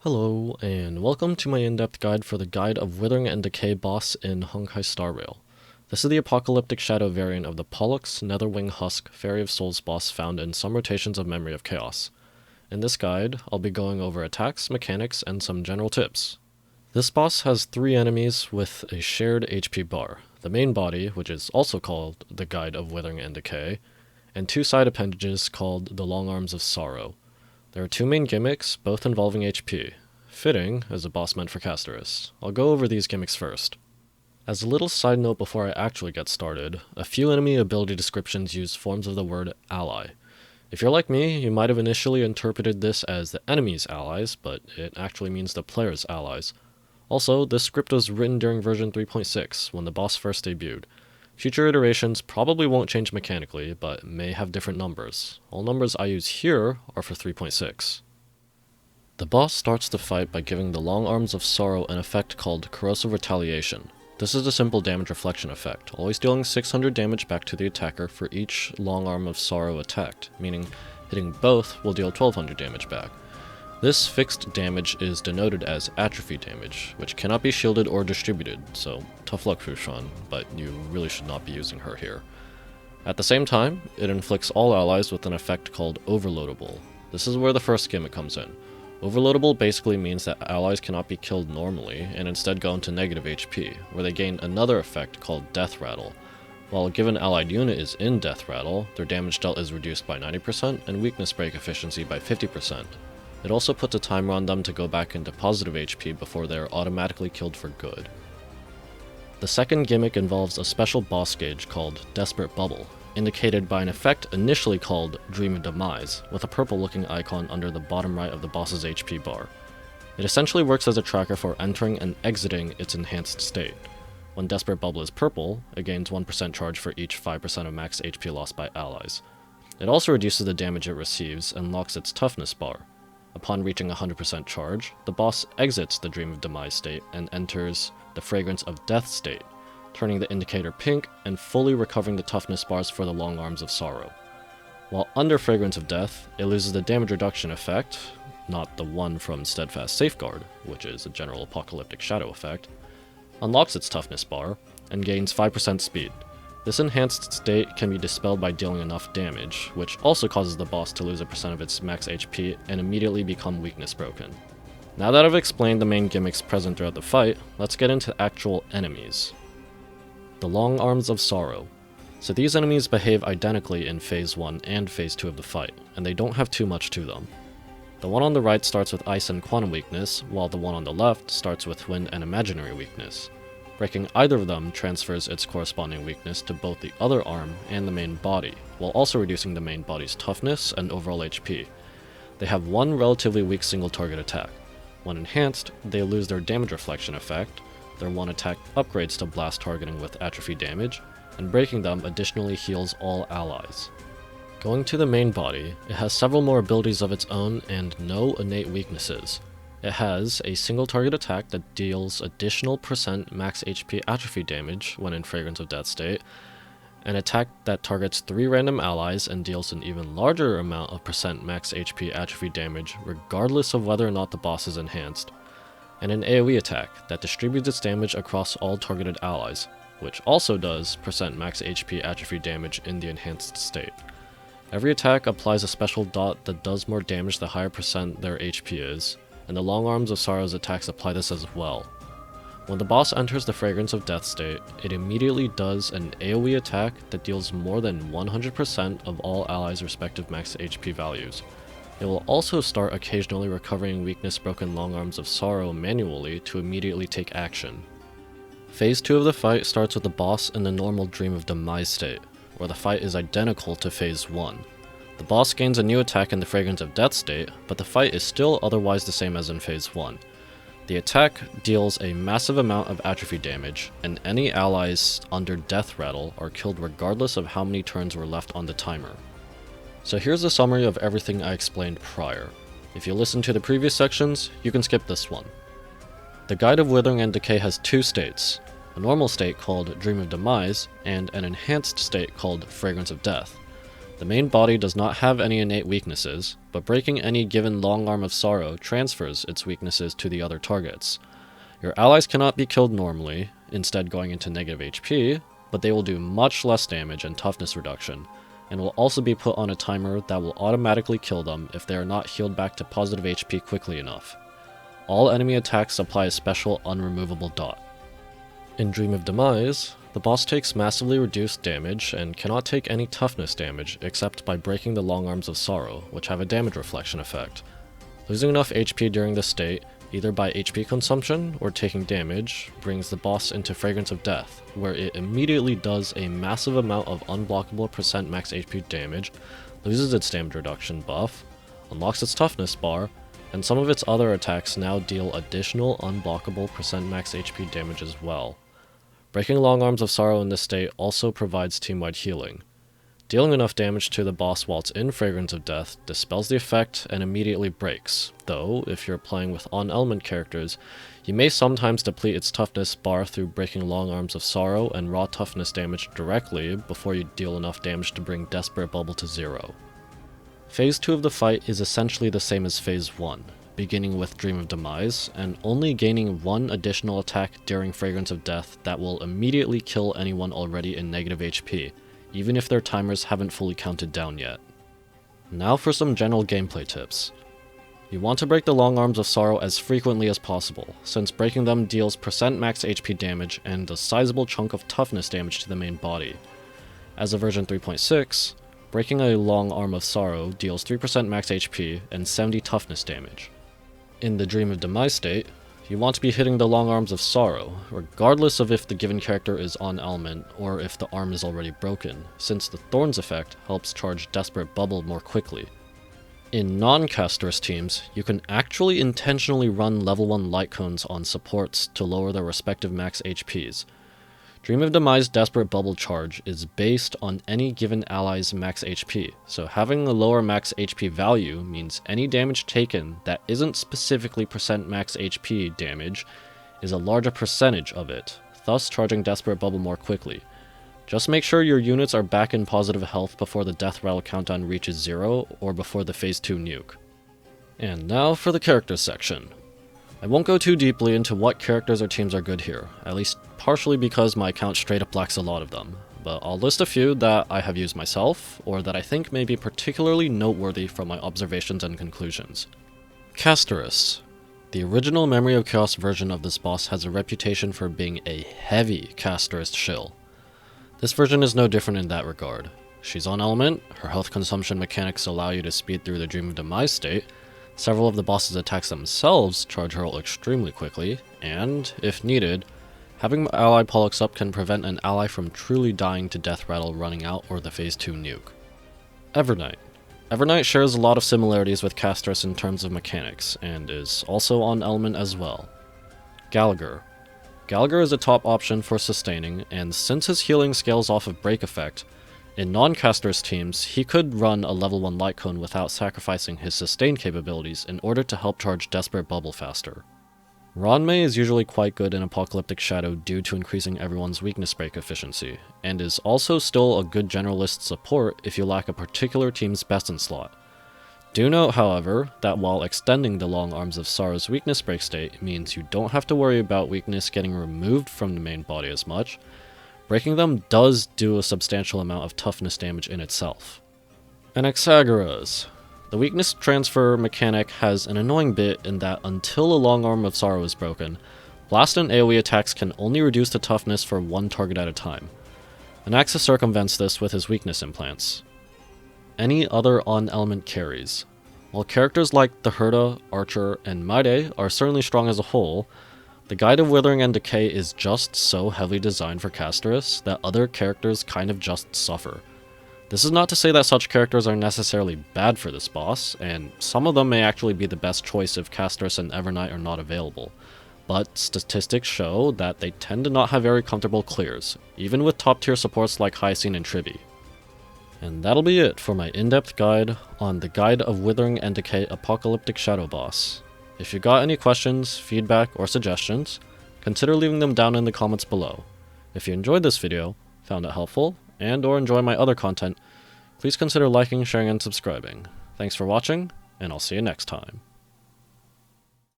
Hello, and welcome to my in-depth guide for the Guide of Withering and Decay boss in Honkai Star Rail. This is the Apocalyptic Shadow variant of the Pollux Netherwing Husk Fairy of Souls boss found in some rotations of Memory of Chaos. In this guide, I'll be going over attacks, mechanics, and some general tips. This boss has 3 enemies with a shared HP bar, the main body, which is also called the Guide of Withering and Decay, and 2 side appendages called the Long Arms of Sorrow. There are 2 main gimmicks, both involving HP. Fitting as a boss meant for casterists. I'll go over these gimmicks first. As a little side note before I actually get started, a few enemy ability descriptions use forms of the word ally. If you're like me, you might have initially interpreted this as the enemy's allies, but it actually means the player's allies. Also, this script was written during version 3.6, when the boss first debuted. Future iterations probably won't change mechanically, but may have different numbers. All numbers I use here are for 3.6. The boss starts the fight by giving the Long Arms of Sorrow an effect called Corrosive Retaliation. This is a simple damage reflection effect, always dealing 600 damage back to the attacker for each Long Arm of Sorrow attacked, meaning hitting both will deal 1200 damage back. This fixed damage is denoted as atrophy damage, which cannot be shielded or distributed, so tough luck Fushan, but you really should not be using her here. At the same time, it inflicts all allies with an effect called Overloadable. This is where the first gimmick comes in. Overloadable basically means that allies cannot be killed normally, and instead go into negative HP, where they gain another effect called Death Rattle. While a given allied unit is in Death Rattle, their damage dealt is reduced by 90% and weakness break efficiency by 50%. It also puts a timer on them to go back into positive HP before they are automatically killed for good. The second gimmick involves a special boss gauge called Desperate Bubble, indicated by an effect initially called Dream of Demise, with a purple looking icon under the bottom right of the boss's HP bar. It essentially works as a tracker for entering and exiting its enhanced state. When Desperate Bubble is purple, it gains 1% charge for each 5% of max HP lost by allies. It also reduces the damage it receives and locks its toughness bar. Upon reaching 100% charge, the boss exits the Dream of Demise state and enters the Fragrance of Death state, turning the indicator pink and fully recovering the toughness bars for the Long Arms of Sorrow. While under Fragrance of Death, it loses the damage reduction effect, not the one from Steadfast Safeguard, which is a general Apocalyptic Shadow effect, unlocks its toughness bar, and gains 5% speed. This enhanced state can be dispelled by dealing enough damage, which also causes the boss to lose a percent of its max HP and immediately become weakness broken. Now that I've explained the main gimmicks present throughout the fight, let's get into actual enemies. The Long Arms of Sorrow. So these enemies behave identically in Phase 1 and Phase 2 of the fight, and they don't have too much to them. The one on the right starts with Ice and Quantum Weakness, while the one on the left starts with Wind and Imaginary Weakness. Breaking either of them transfers its corresponding weakness to both the other arm and the main body, while also reducing the main body's toughness and overall HP. They have one relatively weak single target attack. When enhanced, they lose their damage reflection effect, their one attack upgrades to blast targeting with atrophy damage, and breaking them additionally heals all allies. Going to the main body, it has several more abilities of its own and no innate weaknesses. It has a single target attack that deals additional % max HP atrophy damage when in Fragrance of Death state, an attack that targets 3 random allies and deals an even larger amount of % max HP atrophy damage regardless of whether or not the boss is enhanced, and an AoE attack that distributes its damage across all targeted allies, which also does % max HP atrophy damage in the enhanced state. Every attack applies a special dot that does more damage the higher % their HP is, and the Long Arms of Sorrow's attacks apply this as well. When the boss enters the Fragrance of Death state, it immediately does an AoE attack that deals more than 100% of all allies' respective max HP values. It will also start occasionally recovering weakness broken Long Arms of Sorrow manually to immediately take action. Phase 2 of the fight starts with the boss in the normal Dream of Demise state, where the fight is identical to Phase 1. The boss gains a new attack in the Fragrance of Death state, but the fight is still otherwise the same as in Phase 1. The attack deals a massive amount of atrophy damage, and any allies under Death Rattle are killed regardless of how many turns were left on the timer. So here's a summary of everything I explained prior. If you listened to the previous sections, you can skip this one. The Guide of Withering and Decay has 2 states, a normal state called Dream of Demise, and an enhanced state called Fragrance of Death. The main body does not have any innate weaknesses, but breaking any given Long Arm of Sorrow transfers its weaknesses to the other targets. Your allies cannot be killed normally, instead going into negative HP, but they will do much less damage and toughness reduction, and will also be put on a timer that will automatically kill them if they are not healed back to positive HP quickly enough. All enemy attacks apply a special unremovable dot. In Dream of Demise, the boss takes massively reduced damage and cannot take any toughness damage except by breaking the Long Arms of Sorrow, which have a damage reflection effect. Losing enough HP during this state, either by HP consumption or taking damage, brings the boss into Fragrance of Death, where it immediately does a massive amount of unblockable % max HP damage, loses its damage reduction buff, unlocks its toughness bar, and some of its other attacks now deal additional unblockable % max HP damage as well. Breaking Long Arms of Sorrow in this state also provides team-wide healing. Dealing enough damage to the boss while it's in Fragrance of Death dispels the effect and immediately breaks, though if you're playing with on-element characters, you may sometimes deplete its toughness bar through breaking Long Arms of Sorrow and raw toughness damage directly before you deal enough damage to bring Desperate Bubble to 0. Phase 2 of the fight is essentially the same as Phase 1, beginning with Dream of Demise, and only gaining one additional attack during Fragrance of Death that will immediately kill anyone already in negative HP, even if their timers haven't fully counted down yet. Now for some general gameplay tips. You want to break the Long Arms of Sorrow as frequently as possible, since breaking them deals % max HP damage and a sizable chunk of toughness damage to the main body. As of version 3.6, breaking a Long Arm of Sorrow deals 3% max HP and 70 toughness damage. In the Dream of Demise state, you want to be hitting the Long Arms of Sorrow, regardless of if the given character is on element or if the arm is already broken, since the Thorns effect helps charge Desperate Bubble more quickly. In non-Castorous teams, you can actually intentionally run level 1 light cones on supports to lower their respective max HPs. Dream of Demise Desperate Bubble charge is based on any given ally's max HP, so having a lower max HP value means any damage taken that isn't specifically % max HP damage is a larger percentage of it, thus charging Desperate Bubble more quickly. Just make sure your units are back in positive health before the death rattle countdown reaches 0 or before the Phase 2 nuke. And now for the characters section. I won't go too deeply into what characters or teams are good here, at least partially because my account straight up lacks a lot of them, but I'll list a few that I have used myself, or that I think may be particularly noteworthy from my observations and conclusions. Castorous. The original Memory of Chaos version of this boss has a reputation for being a heavy Castorous shill. This version is no different in that regard. She's on element, her health consumption mechanics allow you to speed through the Dream of Demise state, several of the boss's attacks themselves charge her extremely quickly, and, if needed, having ally Pollux up can prevent an ally from truly dying to death rattle running out or the Phase 2 nuke. Evernight. Evernight shares a lot of similarities with Castorous in terms of mechanics, and is also on element as well. Gallagher. Gallagher is a top option for sustaining, and since his healing scales off of break effect, in non-Castorous teams, he could run a level 1 light cone without sacrificing his sustain capabilities in order to help charge Desperate Bubble faster. Ranmei is usually quite good in Apocalyptic Shadow due to increasing everyone's weakness break efficiency, and is also still a good generalist support if you lack a particular team's best in slot. Do note, however, that while extending the Long Arms of Sorrow's weakness break state means you don't have to worry about weakness getting removed from the main body as much, breaking them does do a substantial amount of toughness damage in itself. Anaxagoras. The weakness transfer mechanic has an annoying bit in that until a Long Arm of Sorrow is broken, blast and AoE attacks can only reduce the toughness for one target at a time. Anaxa circumvents this with his weakness implants. Any other on-element carries. While characters like the Herta, Archer, and Maide are certainly strong as a whole, the Guide of Withering and Decay is just so heavily designed for Castorous that other characters kind of just suffer. This is not to say that such characters are necessarily bad for this boss, and some of them may actually be the best choice if Castorous and Evernight are not available, but statistics show that they tend to not have very comfortable clears, even with top tier supports like Hyacine and Tribby. And that'll be it for my in-depth guide on the Guide of Withering and Decay Apocalyptic Shadow boss. If you got any questions, feedback, or suggestions, consider leaving them down in the comments below. If you enjoyed this video, found it helpful, and or enjoy my other content, please consider liking, sharing, and subscribing. Thanks for watching, and I'll see you next time.